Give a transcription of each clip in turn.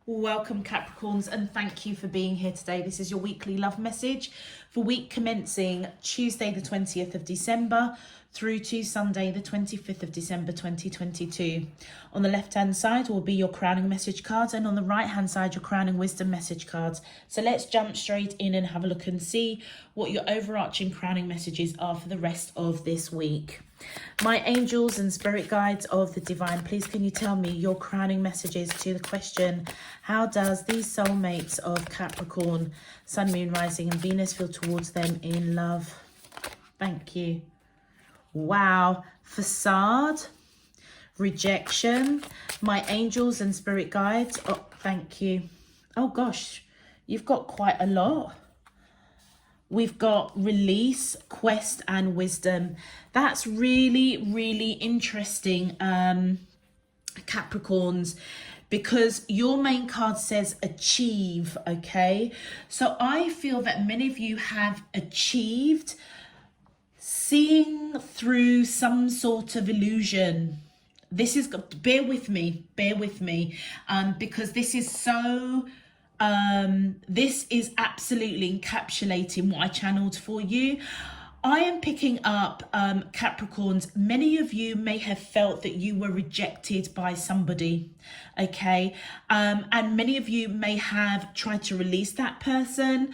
Welcome Capricorns, and thank you for being here today. This is your weekly love message for week commencing Tuesday the 20th of December through to Sunday the 25th of December 2022. On the left hand side will be your crowning message cards, and on the right hand side your crowning wisdom message cards. So let's jump straight in and have a look and see what your overarching crowning messages are for the rest of this week. My angels and spirit guides of the divine, please can you tell me your crowning messages to the question, how does these soulmates of Capricorn, Sun, Moon, Rising and Venus feel towards them in love? Thank you. Wow. Facade, rejection, my angels and spirit guides. Oh, thank you. Oh gosh, you've got quite a lot. We've got release, quest and wisdom. That's really, really interesting, Capricorns, because your main card says achieve, okay? So I feel that many of you have achieved seeing through some sort of illusion. This is, bear with me, because this is so... this is absolutely encapsulating what I channeled for you. I am picking up, Capricorns, many of you may have felt that you were rejected by somebody, okay? And many of you may have tried to release that person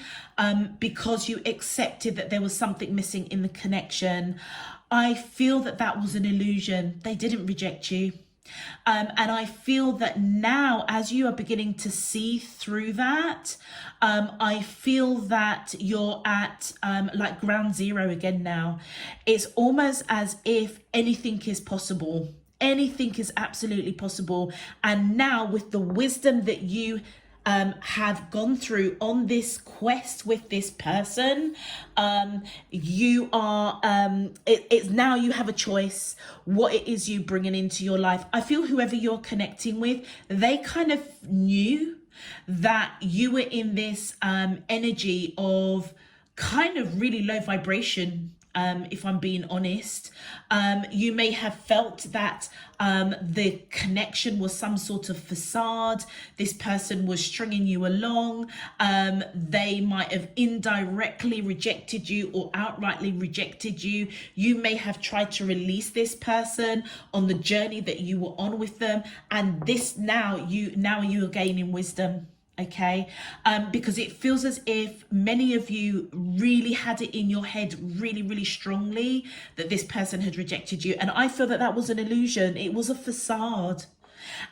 because you accepted that there was something missing in the connection. I feel that that was an illusion. They didn't reject you. And I feel that now, as you are beginning to see through that, I feel that you're at like ground zero again now. It's almost as if anything is possible. Anything is absolutely possible. And now with the wisdom that you have gone through on this quest with this person, you are it's now you have a choice what it is you bringing into your life. I feel whoever you're connecting with, they kind of knew that you were in this energy of kind of really low vibration. If I'm being honest, you may have felt that the connection was some sort of facade. This person was stringing you along. They might have indirectly rejected you or outrightly rejected you. You may have tried to release this person on the journey that you were on with them, and this now you are gaining wisdom. Okay, because it feels as if many of you really had it in your head really, really strongly that this person had rejected you. And I feel that that was an illusion. It was a facade.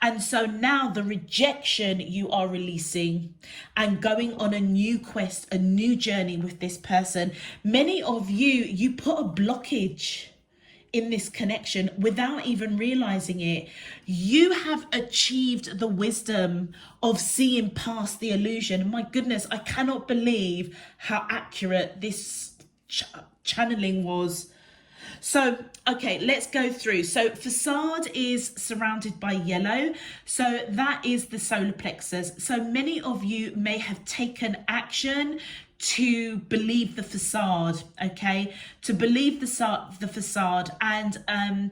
And so now the rejection you are releasing and going on a new quest, a new journey with this person. Many of you put a blockage in this connection without even realizing it. You have achieved the wisdom of seeing past the illusion. My goodness, I cannot believe how accurate this channeling was. So, okay, let's go through. So facade is surrounded by yellow. So that is the solar plexus. So many of you may have taken action to believe the facade, okay? To believe the facade and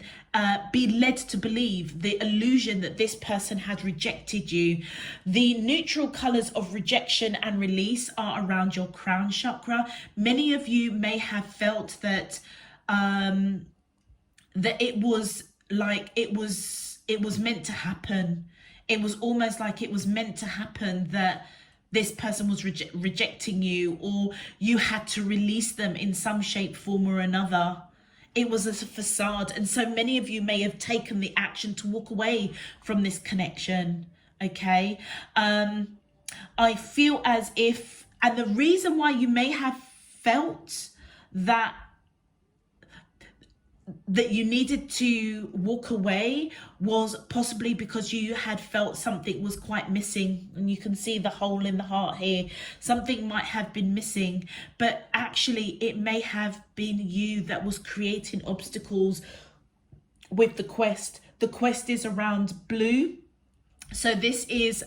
be led to believe the illusion that this person had rejected you. The neutral colors of rejection and release are around your crown chakra. Many of you may have felt that that it was like it was meant to happen. It was almost like it was meant to happen that this person was rejecting you, or you had to release them in some shape, form or another. It was a facade. And so many of you may have taken the action to walk away from this connection. Okay. I feel as if, and the reason why you may have felt that you needed to walk away was possibly because you had felt something was quite missing, and you can see the hole in the heart here. Something might have been missing, but actually it may have been you that was creating obstacles with the quest. The quest is around blue So this is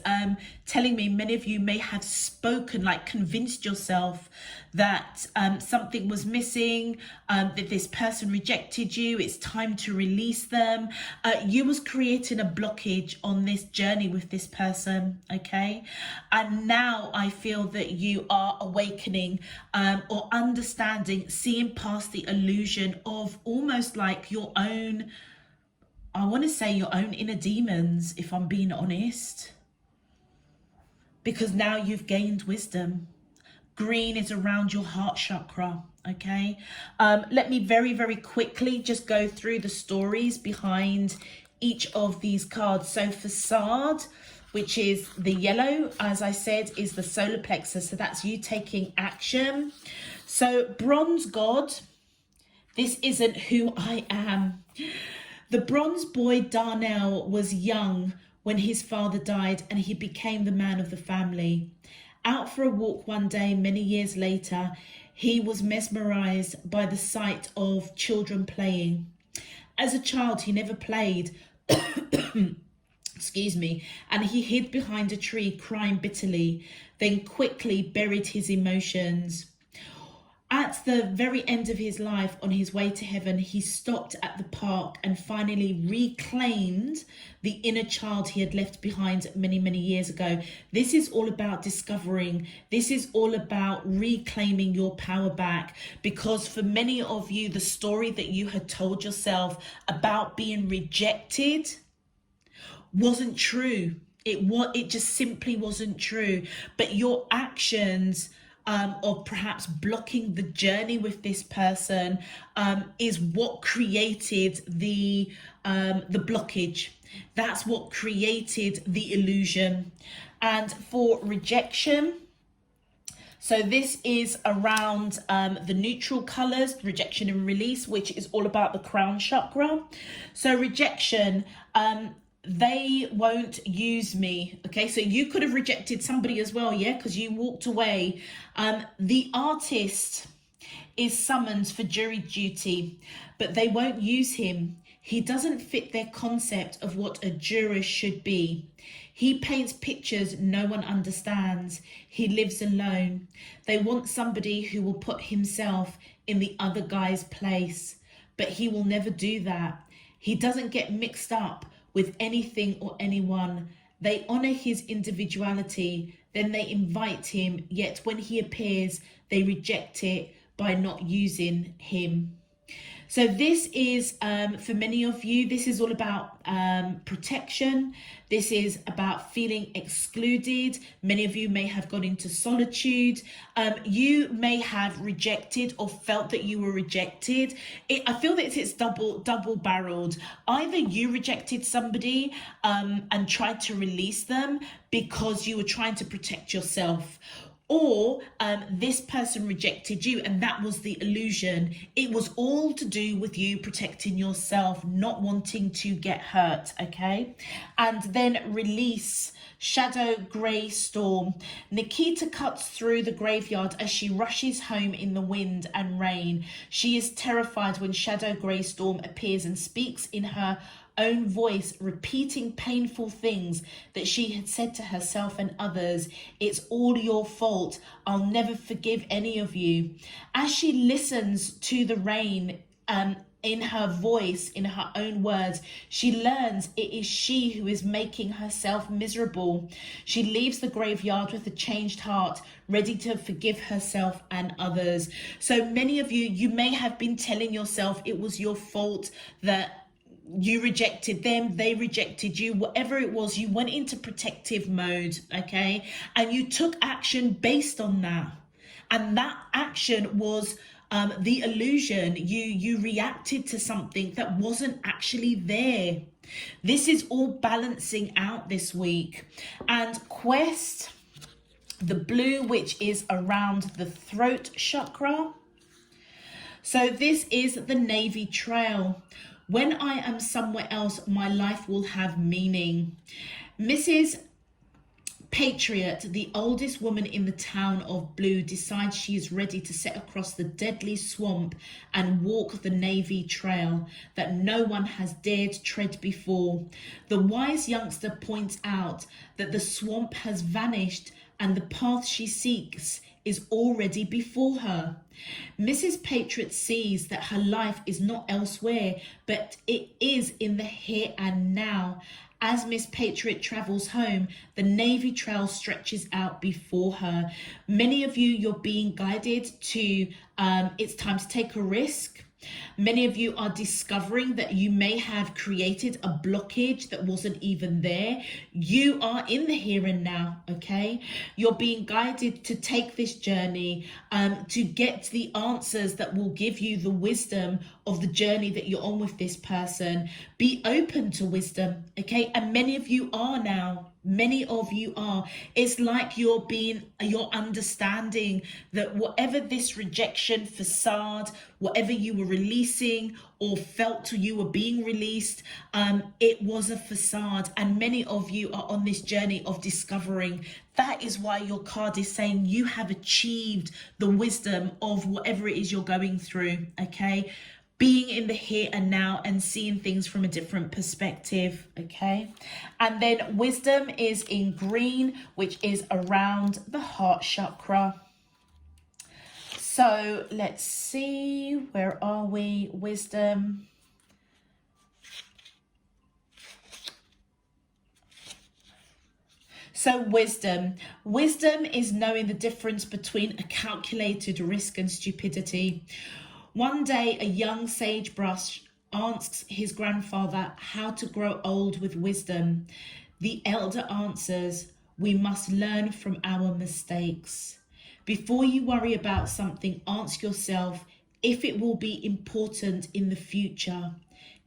telling me many of you may have spoken, like convinced yourself that something was missing, that this person rejected you, it's time to release them. You was creating a blockage on this journey with this person, okay? And now I feel that you are awakening or understanding, seeing past the illusion of almost like your own, I want to say your own inner demons, if I'm being honest, because now you've gained wisdom. Green is around your heart chakra, okay? Let me very, very quickly just go through the stories behind each of these cards. So facade, which is the yellow, as I said, is the solar plexus. So that's you taking action. So bronze god, this isn't who I am. The bronze boy Darnell was young when his father died and he became the man of the family. Out for a walk one day, many years later, he was mesmerized by the sight of children playing. As a child, he never played, excuse me, and he hid behind a tree crying bitterly, then quickly buried his emotions. At the very end of his life, on his way to heaven, he stopped at the park and finally reclaimed the inner child he had left behind many, many years ago. This is all about discovering. This is all about reclaiming your power back. Because for many of you, the story that you had told yourself about being rejected wasn't true. It just simply wasn't true. But your actions of perhaps blocking the journey with this person is what created the blockage. That's what created the illusion. And for rejection, so this is around the neutral colors, rejection and release, which is all about the crown chakra. So rejection, they won't use me. Okay, so you could have rejected somebody as well, yeah, because you walked away. The artist is summoned for jury duty, but they won't use him. He doesn't fit their concept of what a juror should be. He paints pictures no one understands. He lives alone. They want somebody who will put himself in the other guy's place, but he will never do that. He doesn't get mixed up with anything or anyone. They honor his individuality, then they invite him, yet when he appears, they reject it by not using him. So this is, for many of you, this is all about protection. This is about feeling excluded. Many of you may have gone into solitude. You may have rejected or felt that you were rejected. I feel that it's double barreled. Either you rejected somebody and tried to release them because you were trying to protect yourself, or this person rejected you and that was the illusion. It was all to do with you protecting yourself, not wanting to get hurt, okay? And then release, shadow grey storm. Nikita cuts through the graveyard as she rushes home in the wind and rain. She is terrified when shadow grey storm appears and speaks in her own voice, repeating painful things that she had said to herself and others. It's all your fault. I'll never forgive any of you. As she listens to the rain in her voice, in her own words, she learns it is she who is making herself miserable. She leaves the graveyard with a changed heart, ready to forgive herself and others. So many of you, you may have been telling yourself it was your fault, that you rejected them, they rejected you, whatever it was, you went into protective mode, okay? And you took action based on that. And that action was the illusion. You reacted to something that wasn't actually there. This is all balancing out this week. And quest, the blue, which is around the throat chakra. So this is the Navy Trail. When I am somewhere else, my life will have meaning. Mrs. Patriot, the oldest woman in the town of Blue, decides she is ready to set across the deadly swamp and walk the Navy Trail that no one has dared tread before. The wise youngster points out that the swamp has vanished and the path she seeks is already before her. Mrs. Patriot sees that her life is not elsewhere, but it is in the here and now. As Miss Patriot travels home, the Navy Trail stretches out before her. Many of you, you're being guided to, it's time to take a risk. Many of you are discovering that you may have created a blockage that wasn't even there. You are in the here and now, okay? You're being guided to take this journey, to get the answers that will give you the wisdom of the journey that you're on with this person. Be open to wisdom, okay? And many of you are now. Many of you are. It's like you're understanding that whatever this rejection facade, whatever you were releasing or felt you were being released, it was a facade. And many of you are on this journey of discovering. That is why your card is saying you have achieved the wisdom of whatever it is you're going through, okay? Being in the here and now and seeing things from a different perspective, okay? And then wisdom is in green, which is around the heart chakra. So let's see, where are we? Wisdom. So wisdom is knowing the difference between a calculated risk and stupidity. One day, a young sagebrush asks his grandfather how to grow old with wisdom. The elder answers, "We must learn from our mistakes." Before you worry about something, ask yourself if it will be important in the future.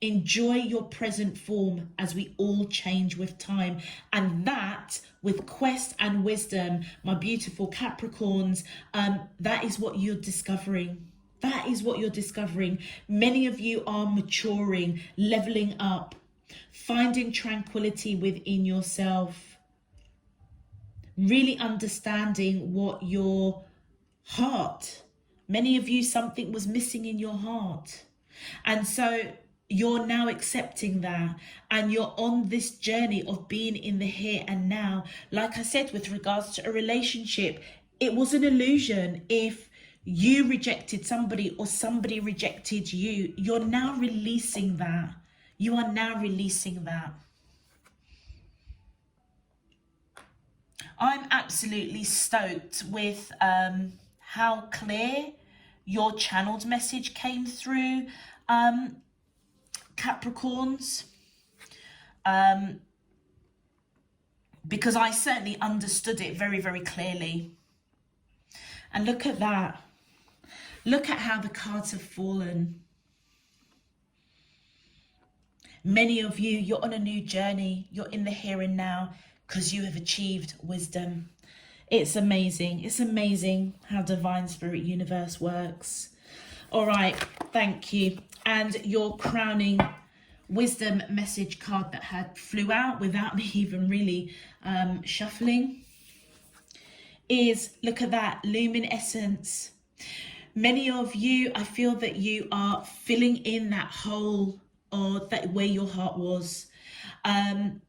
Enjoy your present form as we all change with time. And that, with quest and wisdom, my beautiful Capricorns, that is what you're discovering. That is what you're discovering. Many of you are maturing, leveling up, finding tranquility within yourself, really understanding what your heart, many of you, something was missing in your heart. And so you're now accepting that, and you're on this journey of being in the here and now. Like I said, with regards to a relationship, it was an illusion. If you rejected somebody or somebody rejected you, you're now releasing that. You are now releasing that. I'm absolutely stoked with how clear your channeled message came through, Capricorns. Because I certainly understood it very, very clearly. And look at that. Look at how the cards have fallen. Many of you, you're on a new journey. You're in the here and now because you have achieved wisdom. It's amazing. It's amazing how Divine Spirit Universe works. All right, thank you. And your crowning wisdom message card that had flew out without me even really shuffling is, look at that, luminescence. Many of you, I feel that you are filling in that hole or that where your heart was.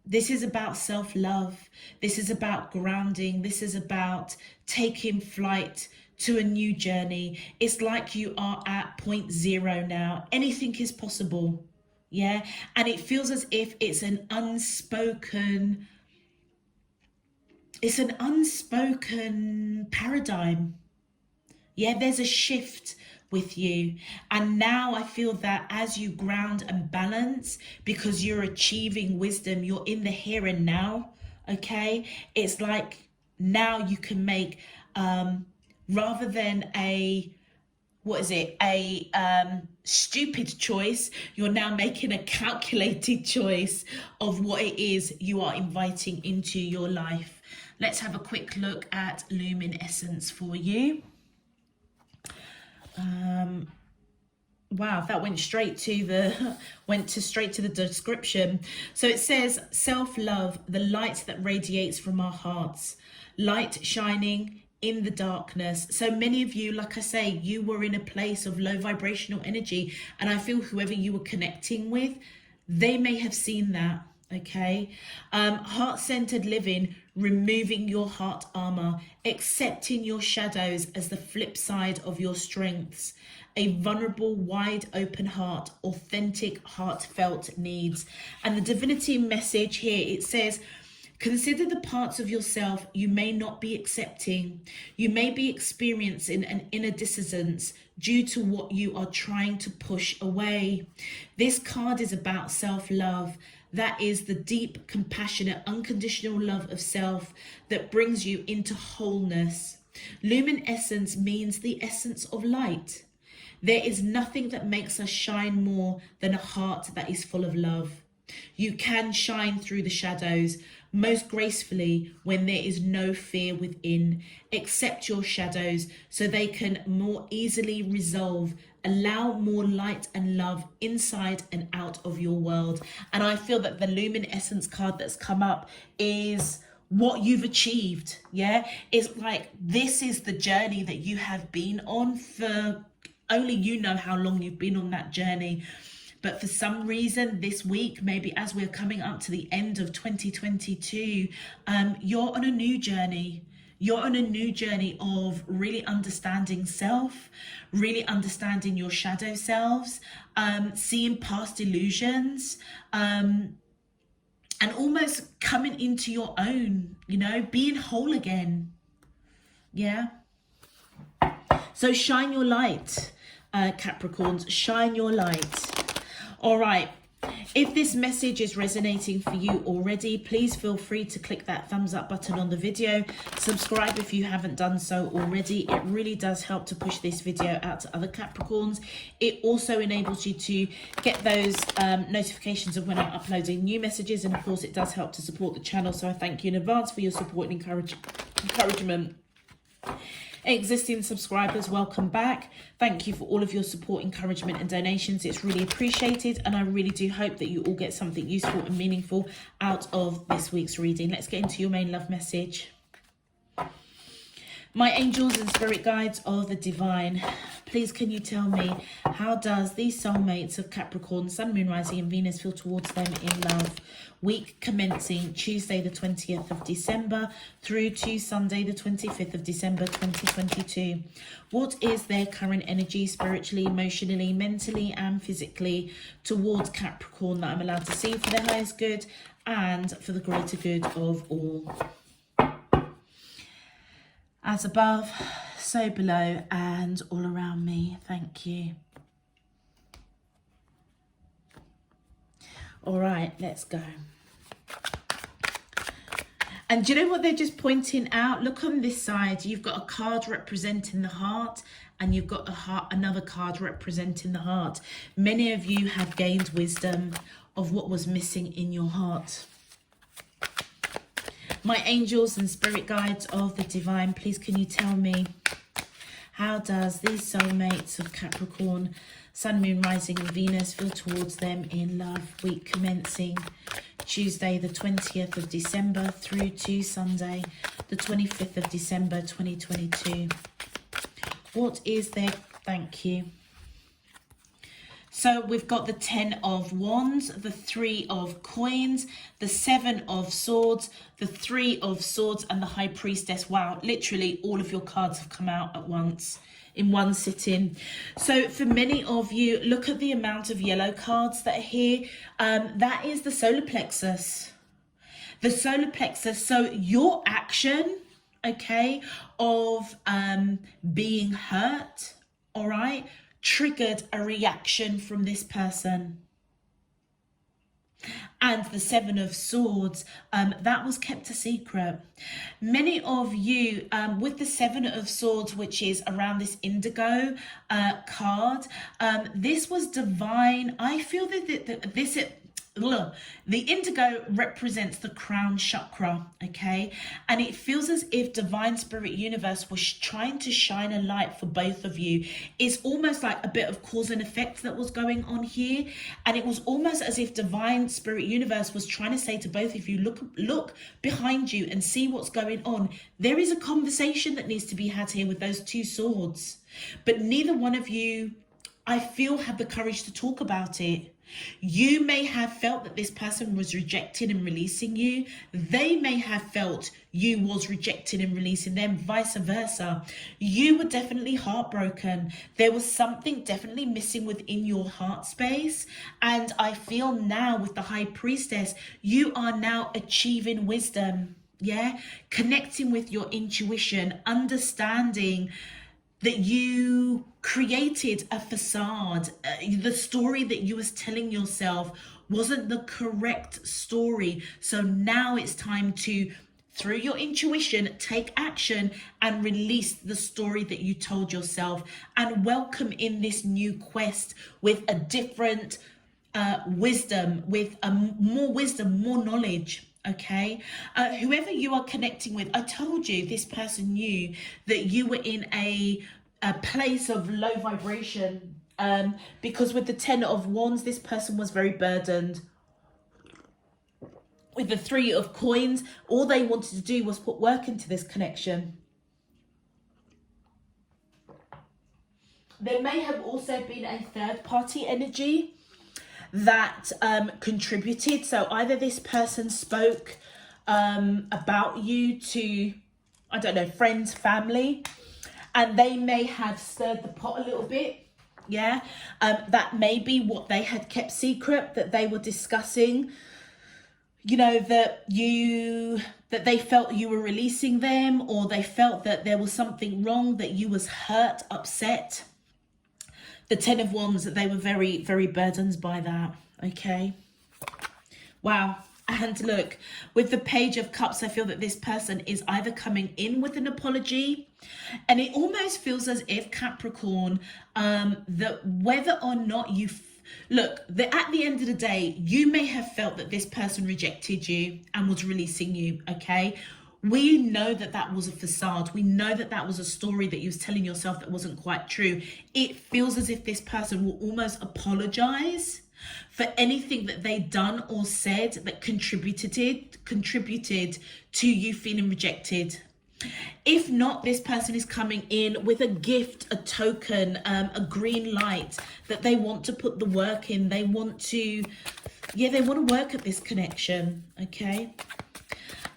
This is about self-love. This is about grounding. This is about taking flight to a new journey. It's like you are at point zero now. Anything is possible. Yeah. And it feels as if it's an unspoken paradigm. Yeah, there's a shift with you. And now I feel that as you ground and balance, because you're achieving wisdom, you're in the here and now, okay? It's like now you can make, rather than a stupid choice, you're now making a calculated choice of what it is you are inviting into your life. Let's have a quick look at luminescence for you. Wow, that went straight to the description. So it says self-love, the light that radiates from our hearts, light shining in the darkness. So many of you, like I say, you were in a place of low vibrational energy, and I feel whoever you were connecting with, they may have seen that. Okay. Heart-centered living, removing your heart armor, accepting your shadows as the flip side of your strengths, a vulnerable, wide open heart, authentic, heartfelt needs. And the divinity message here, it says, consider the parts of yourself you may not be accepting. You may be experiencing an inner dissonance due to what you are trying to push away. This card is about self-love. That is the deep, compassionate, unconditional love of self that brings you into wholeness. Luminescence means the essence of light. There is nothing that makes us shine more than a heart that is full of love. You can shine through the shadows most gracefully when there is no fear within. Accept your shadows so they can more easily resolve. Allow more light and love inside and out of your world. And I feel that the luminescence card that's come up is what you've achieved. Yeah, it's like this is the journey that you have been on for only you know how long you've been on that journey. But for some reason this week, maybe as we're coming up to the end of 2022, you're on a new journey. You're on a new journey of really understanding self, really understanding your shadow selves, seeing past illusions, and almost coming into your own, you know, being whole again. Yeah. So shine your light, Capricorns, shine your light. All right. If this message is resonating for you already, please feel free to click that thumbs up button on the video. Subscribe if you haven't done so already. It really does help to push this video out to other Capricorns. It also enables you to get those notifications of when I'm uploading new messages. And of course, it does help to support the channel. So I thank you in advance for your support and encouragement. Existing subscribers, welcome back. Thank you for all of your support, encouragement and donations. It's really appreciated, and I really do hope that you all get something useful and meaningful out of this week's reading. Let's get into your main love message. My angels and spirit guides of the divine, please can you tell me, how does these soulmates of Capricorn, Sun, Moon, Rising and Venus feel towards them in love? Week commencing Tuesday the 20th of December through to Sunday the 25th of December 2022. What is their current energy spiritually, emotionally, mentally and physically towards Capricorn that I'm allowed to see for their highest good and for the greater good of all? As above, so below and all around me. Thank you. All right, let's go. And do you know what they're just pointing out? Look on this side. You've got a card representing the heart, and you've got another card representing the heart. Many of you have gained wisdom of what was missing in your heart. My angels and spirit guides of the divine, please can you tell me, how does these soulmates of Capricorn, Sun, Moon, Rising and Venus feel towards them in love? Week commencing Tuesday the 20th of December through to Sunday the 25th of December 2022. What is their, thank you. So we've got the 10 of Wands, the 3 of Coins, the 7 of Swords, the 3 of Swords and the High Priestess. Wow, literally all of your cards have come out at once in one sitting. So for many of you, look at the amount of yellow cards that are here. That is the solar plexus. The solar plexus. So your action, okay, of being hurt, all right, triggered a reaction from this person. And the 7 of Swords, that was kept a secret. Many of you, with the 7 of Swords, which is around this indigo card, this was divine. I feel that this the indigo represents the crown chakra, okay? And it feels as if divine spirit universe was trying to shine a light for both of you. It's almost like a bit of cause and effect that was going on here. And it was almost as if divine spirit universe was trying to say to both of you, look behind you and see what's going on. There is a conversation that needs to be had here with those two swords. But neither one of you, I feel, have the courage to talk about it. You may have felt that this person was rejecting and releasing you. They may have felt you was rejecting and releasing them, vice versa. You were definitely heartbroken. There was something definitely missing within your heart space. And I feel now with the High Priestess, you are now achieving wisdom. Yeah, connecting with your intuition, understanding that you created a facade. The story that you was telling yourself wasn't the correct story. So now it's time to, through your intuition, take action and release the story that you told yourself and welcome in this new quest with a different wisdom, with more knowledge. Okay, whoever you are connecting with, I told you this person knew that you were in a place of low vibration, because with the Ten of Wands, this person was very burdened. With the Three of Coins, all they wanted to do was put work into this connection. There may have also been a third party energy that contributed. So either this person spoke about you to, I don't know, friends, family, and they may have stirred the pot a little bit. Yeah, that may be what they had kept secret, that they were discussing, you know, that they felt you were releasing them, or they felt that there was something wrong, that you was hurt, upset. The Ten of Wands, that they were very, very burdened by that. Okay. Wow. And look, with the Page of Cups, I feel that this person is either coming in with an apology, and it almost feels as if, Capricorn, that whether or not you at the end of the day, you may have felt that this person rejected you and was releasing you. Okay. We know that that was a facade. We know that that was a story that you was telling yourself that wasn't quite true. It feels as if this person will almost apologize for anything that they done or said that contributed to you feeling rejected. If not, this person is coming in with a gift, a token, a green light, that they want to put the work in. They want to work at this connection. Okay.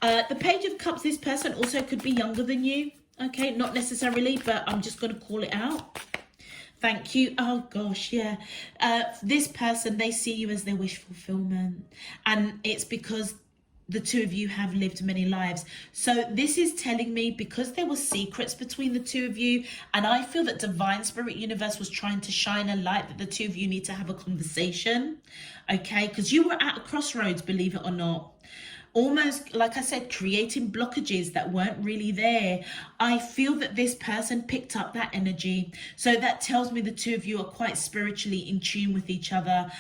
The Page of Cups, this person also could be younger than you. Okay, not necessarily, but I'm just going to call it out. Thank you. Oh gosh, yeah. This person, they see you as their wish fulfillment, and it's because the two of you have lived many lives. So this is telling me, because there were secrets between the two of you, and I feel that Divine Spirit Universe was trying to shine a light that the two of you need to have a conversation. Okay, because you were at a crossroads, believe it or not. Almost, like I said, creating blockages that weren't really there. I feel that this person picked up that energy. So that tells me the two of you are quite spiritually in tune with each other.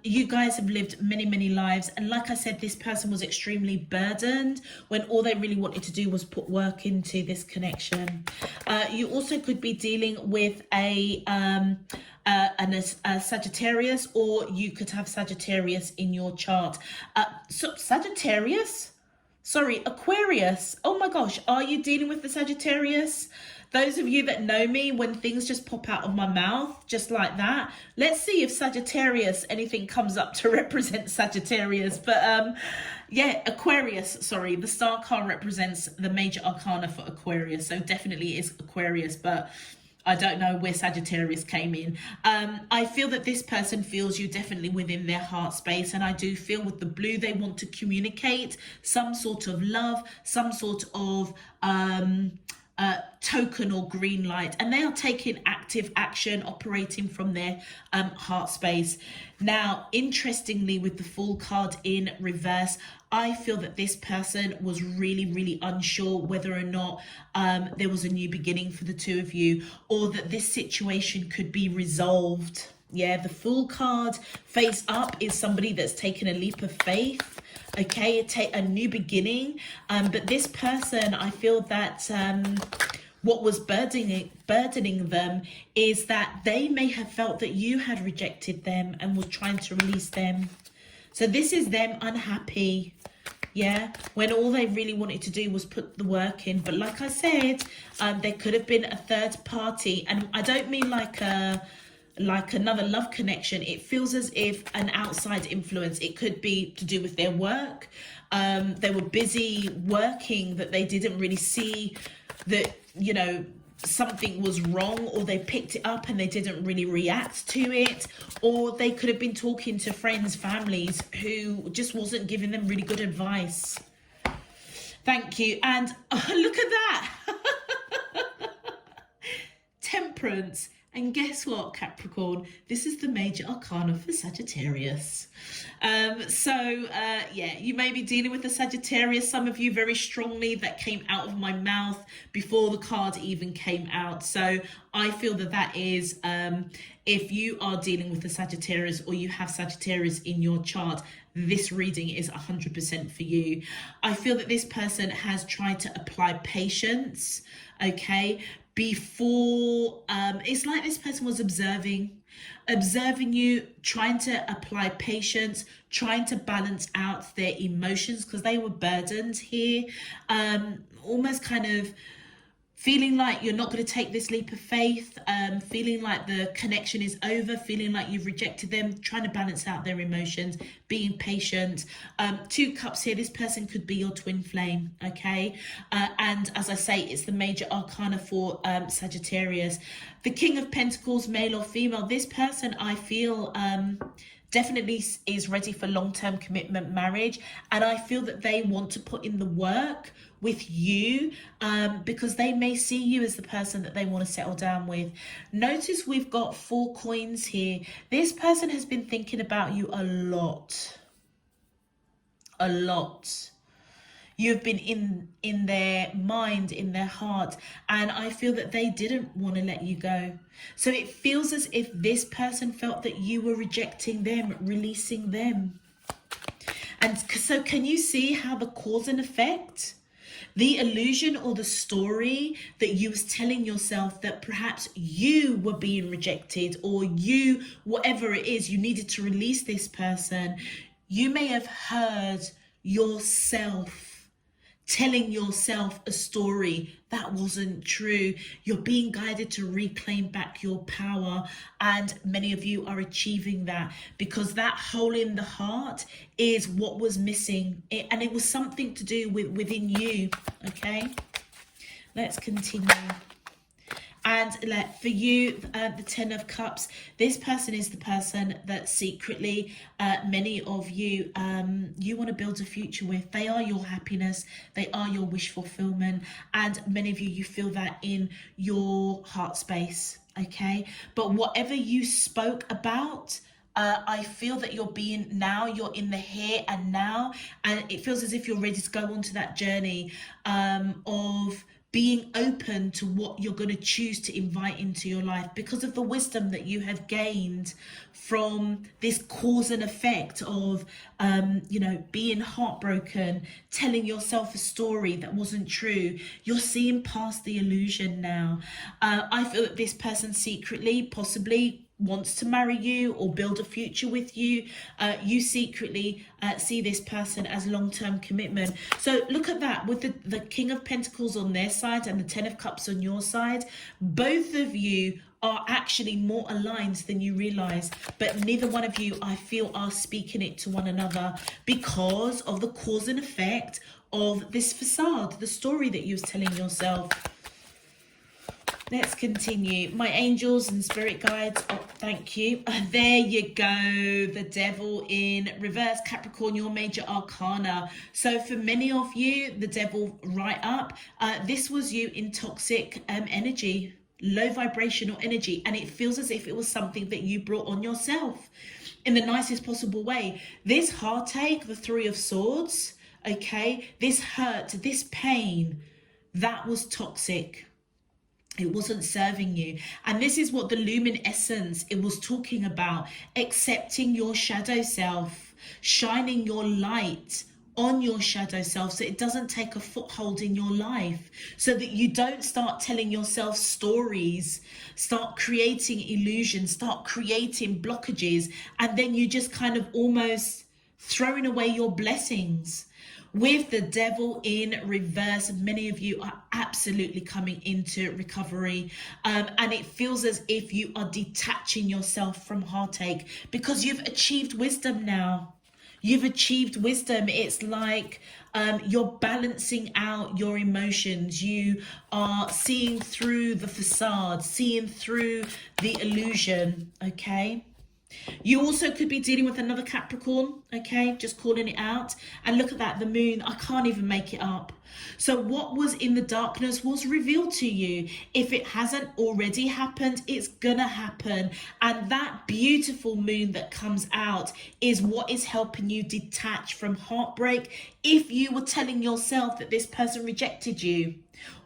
You guys have lived many, many lives. And like I said, this person was extremely burdened when all they really wanted to do was put work into this connection. You also could be dealing with a Sagittarius, or you could have Sagittarius in your chart. Aquarius. Oh my gosh, are you dealing with the Sagittarius? Those of you that know me, when things just pop out of my mouth just like that, let's see if Sagittarius, anything comes up to represent Sagittarius. But yeah, Aquarius, sorry, the star card represents the major arcana for Aquarius, so definitely is Aquarius, but I don't know where Sagittarius came in. I feel that this person feels you definitely within their heart space. And I do feel with the blue, they want to communicate some sort of love, some sort of token or green light. And they are taking active action, operating from their heart space. Now, interestingly, with the Fool card in reverse, I feel that this person was really, really unsure whether or not there was a new beginning for the two of you, or that this situation could be resolved. Yeah, the Fool card face up is somebody that's taken a leap of faith. Okay, a new beginning. But this person, I feel that what was burdening them is that they may have felt that you had rejected them and was trying to release them. So this is them unhappy. Yeah, when all they really wanted to do was put the work in. But like I said, there could have been a third party, and I don't mean like another love connection. It feels as if an outside influence. It could be to do with their work. They were busy working that they didn't really see that, you know, something was wrong, or they picked it up and they didn't really react to it, or they could have been talking to friends, families who just wasn't giving them really good advice. Thank you. And look at that. Temperance. And guess what, Capricorn? This is the major arcana for Sagittarius. Yeah, you may be dealing with the Sagittarius, some of you very strongly, that came out of my mouth before the card even came out. So I feel that that is, if you are dealing with the Sagittarius or you have Sagittarius in your chart, this reading is 100% for you. I feel that this person has tried to apply patience, okay, before it's like this person was observing you, trying to apply patience, trying to balance out their emotions because they were burdened here, almost kind of feeling like you're not going to take this leap of faith, feeling like the connection is over, feeling like you've rejected them, trying to balance out their emotions, being patient. 2 cups here, this person could be your twin flame, okay? And as I say, it's the major arcana for Sagittarius. The King of Pentacles, male or female, this person I feel definitely is ready for long-term commitment, marriage, and I feel that they want to put in the work with you because they may see you as the person that they want to settle down with. Notice we've got 4 coins here. This person has been thinking about you a lot. You've been in their mind, in their heart, and I feel that they didn't want to let you go. So it feels as if this person felt that you were rejecting them, releasing them. And so can you see how the cause and effect, the illusion or the story that you was telling yourself that perhaps you were being rejected, or you, whatever it is, you needed to release this person, you may have heard yourself telling yourself a story that wasn't true. You're being guided to reclaim back your power, and many of you are achieving that because that hole in the heart is what was missing, and it was something to do with within you. Okay, let's continue. And for you, the 10 of Cups, this person is the person that secretly, many of you, you want to build a future with. They are your happiness. They are your wish fulfillment. And many of you, you feel that in your heart space, okay? But whatever you spoke about, I feel that you're in the here and now, and it feels as if you're ready to go on to that journey of being open to what you're going to choose to invite into your life because of the wisdom that you have gained from this cause and effect of, being heartbroken, telling yourself a story that wasn't true. You're seeing past the illusion now. I feel that this person secretly, possibly, wants to marry you or build a future with you. You secretly see this person as long-term commitment. So look at that, with the King of Pentacles on their side and the 10 of Cups on your side. Both of you are actually more aligned than you realize, but neither one of you, I feel, are speaking it to one another because of the cause and effect of this facade, the story that you're telling yourself. Let's continue. My angels and spirit guides. Oh, thank you. There you go. The Devil in reverse. Capricorn, your major arcana. So for many of you, the Devil right up. This was you in toxic energy, low vibrational energy. And it feels as if it was something that you brought on yourself in the nicest possible way. This heartache, the 3 of Swords, okay, this hurt, this pain, that was toxic. It wasn't serving you. And this is what the luminescence, it was talking about: accepting your shadow self, shining your light on your shadow self so it doesn't take a foothold in your life, so that you don't start telling yourself stories, start creating illusions, start creating blockages, and then you just kind of almost throwing away your blessings. With the devil in reverse, many of you are absolutely coming into recovery, and it feels as if you are detaching yourself from heartache because you've achieved wisdom now. You've achieved wisdom. It's like you're balancing out your emotions. You are seeing through the facade, seeing through the illusion, okay? You also could be dealing with another Capricorn, okay? Just calling it out. And look at that, the moon. I can't even make it up. So what was in the darkness was revealed to you. If it hasn't already happened, it's gonna happen. And that beautiful moon that comes out is what is helping you detach from heartbreak. If you were telling yourself that this person rejected you,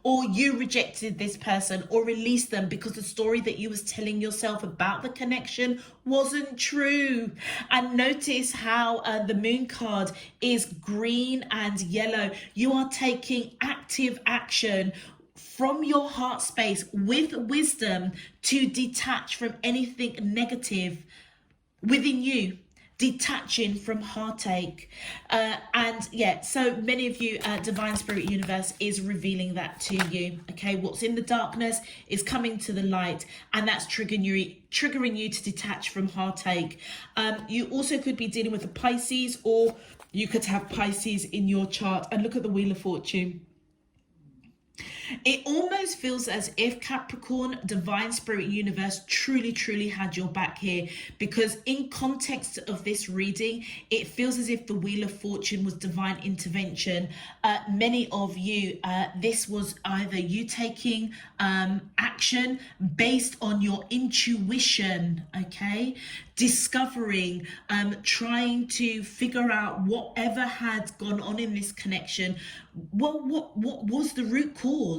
or you rejected this person or released them because the story that you was telling yourself about the connection wasn't true. And notice how the moon card is green and yellow. You are taking active action from your heart space with wisdom to detach from anything negative within you, detaching from heartache. And yeah, so many of you, divine spirit universe is revealing that to you. Okay, what's in the darkness is coming to the light, and that's triggering you to detach from heartache. You also could be dealing with a Pisces, or you could have Pisces in your chart. And look at the Wheel of Fortune. It almost feels as if Capricorn, divine spirit universe, truly had your back here, because in context of this reading, it feels as if the Wheel of Fortune was divine intervention. Many of you, this was either you taking action based on your intuition, okay? Discovering, trying to figure out whatever had gone on in this connection. What was the root cause?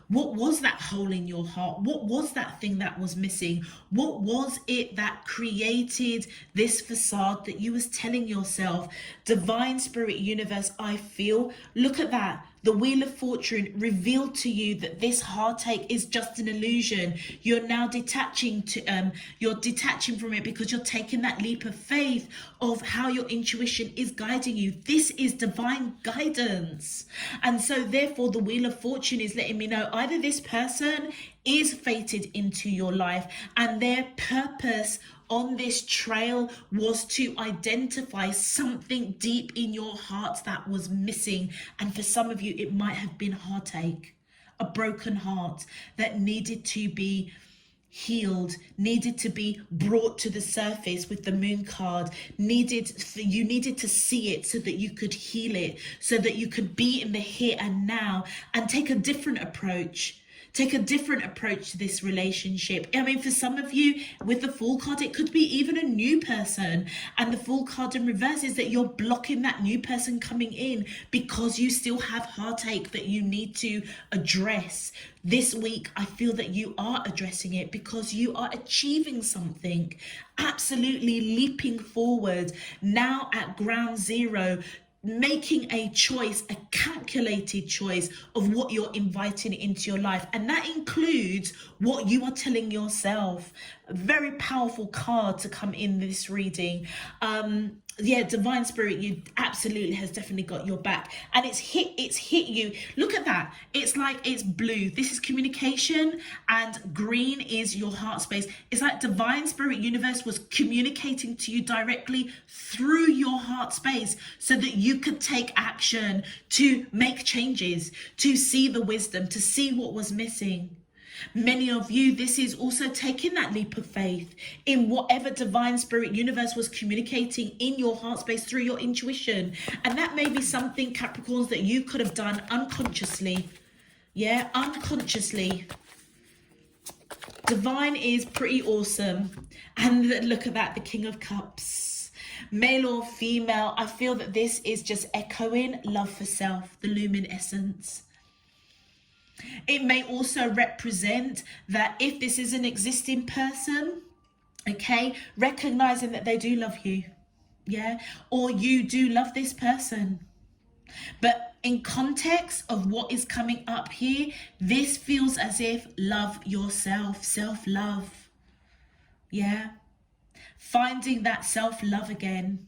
What was that hole in your heart? What was that thing that was missing? What was it that created this facade that you was telling yourself? Divine spirit universe, I feel, look at that. The Wheel of Fortune revealed to you that this heartache is just an illusion. You're now detaching from it because you're taking that leap of faith of how your intuition is guiding you. This is divine guidance. And so therefore the Wheel of Fortune is letting me know either this person is fated into your life, and their purpose on this trail was to identify something deep in your heart that was missing. And for some of you, it might have been heartache, a broken heart that needed to be healed, needed to be brought to the surface with the moon card. You needed to see it so that you could heal it, so that you could be in the here and now and take a different approach. Take a different approach to this relationship. I mean, for some of you, with the Fool card, it could be even a new person. And the Fool card in reverse is that you're blocking that new person coming in because you still have heartache that you need to address. This week, I feel that you are addressing it because you are achieving something. Absolutely leaping forward, now at ground zero, making a choice, a calculated choice of what you're inviting into your life. And that includes what you are telling yourself. A very powerful card to come in this reading. Yeah, divine spirit, you absolutely has definitely got your back, and it's hit you. Look at that. It's like it's blue. This is communication, and green is your heart space. It's like divine spirit universe was communicating to you directly through your heart space so that you could take action to make changes, to see the wisdom, to see what was missing. Many of you, this is also taking that leap of faith in whatever divine spirit universe was communicating in your heart space through your intuition. And that may be something, Capricorns, that you could have done unconsciously. Yeah, unconsciously. Divine is pretty awesome. And look at that, the King of Cups. Male or female, I feel that this is just echoing love for self, the luminescence. It may also represent that if this is an existing person, okay, recognizing that they do love you, yeah, or you do love this person. But in context of what is coming up here, this feels as if love yourself, self-love, yeah, finding that self-love again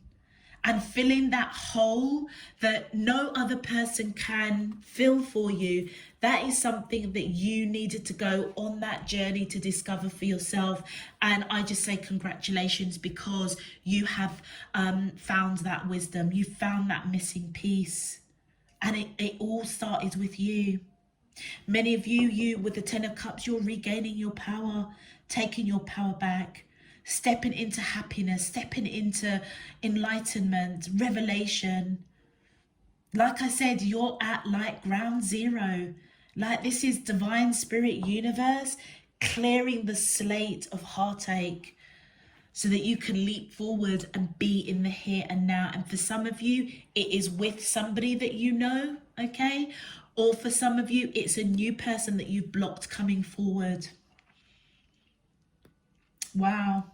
and filling that hole that no other person can fill for you. That is something that you needed to go on that journey to discover for yourself. And I just say congratulations, because you have found that wisdom. You found that missing piece. And it all started with you. Many of you with the Ten of Cups, you're regaining your power, taking your power back, stepping into happiness, stepping into enlightenment, revelation. Like I said, you're at like ground zero. Like, this is divine spirit universe clearing the slate of heartache so that you can leap forward and be in the here and now. And for some of you, it is with somebody that you know, okay? Or for some of you, it's a new person that you've blocked coming forward. Wow.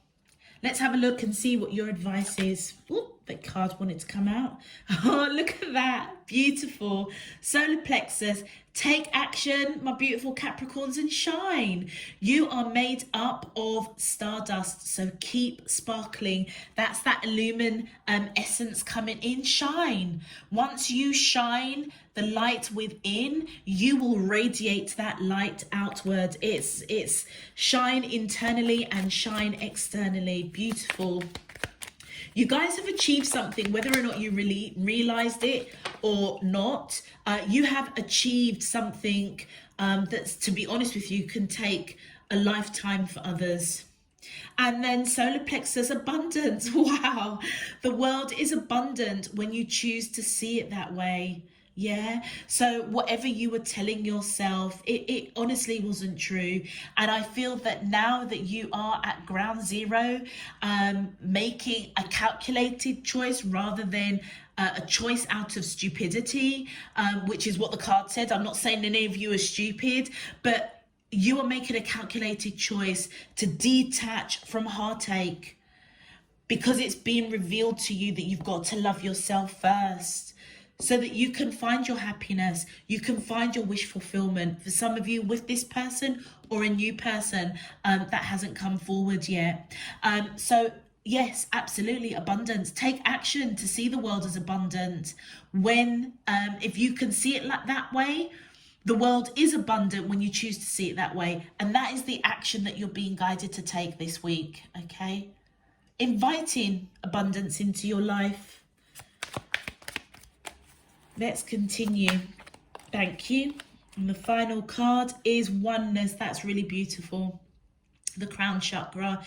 Let's have a look and see what your advice is. Ooh, that card wanted to come out. Oh, look at that. Beautiful. Solar plexus. Take action, my beautiful Capricorns, and shine. You are made up of stardust, so keep sparkling. That's that illumin essence coming in. Shine. Once you shine the light within, you will radiate that light outward. It's shine internally and shine externally. Beautiful. You guys have achieved something, whether or not you really realized it or not. You have achieved something that's, to be honest with you, can take a lifetime for others. And then solar plexus, abundance. Wow, the world is abundant when you choose to see it that way. Yeah, so whatever you were telling yourself, it honestly wasn't true. And I feel that now that you are at ground zero, making a calculated choice rather than a choice out of stupidity, which is what the card said. I'm not saying any of you are stupid, but you are making a calculated choice to detach from heartache, because it's being revealed to you that you've got to love yourself first, so that you can find your happiness, you can find your wish fulfillment. For some of you, with this person or a new person that hasn't come forward yet. So yes, absolutely, abundance. Take action to see the world as abundant. When, if you can see it like that way, the world is abundant when you choose to see it that way. And that is the action that you're being guided to take this week, okay? Inviting abundance into your life. Let's continue. Thank you. And the final card is oneness. That's really beautiful. The crown chakra.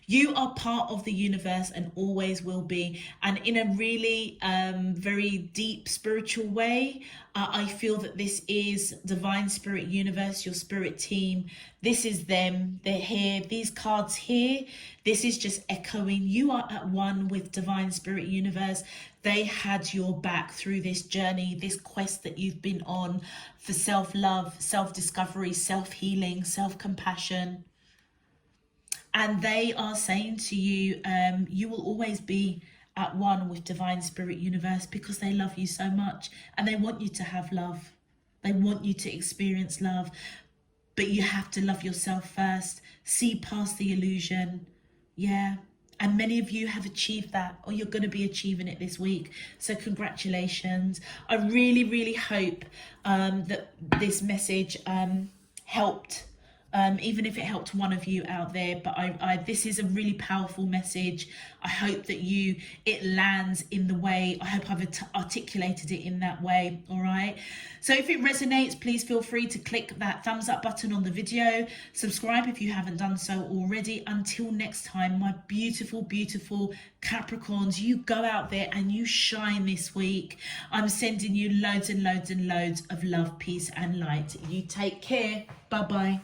You are part of the universe and always will be. And in a really very deep spiritual way, I feel that this is divine spirit universe, your spirit team. This is them. They're here. These cards here, this is just echoing. You are at one with divine spirit universe. They had your back through this journey, this quest that you've been on for self-love, self-discovery, self-healing, self-compassion. And they are saying to you, you will always be at one with divine spirit universe, because they love you so much and they want you to have love. They want you to experience love, but you have to love yourself first. See past the illusion. Yeah. And many of you have achieved that, or you're going to be achieving it this week. So congratulations. I really, really hope that this message helped. Even if it helped one of you out there, but this is a really powerful message. I hope that it lands in the way, I hope I've articulated it in that way. All right, so if it resonates, please feel free to click that thumbs up button on the video, subscribe if you haven't done so already. Until next time, my beautiful, beautiful Capricorns, you go out there and you shine this week. I'm sending you loads and loads and loads of love, peace and light. You take care. Bye bye.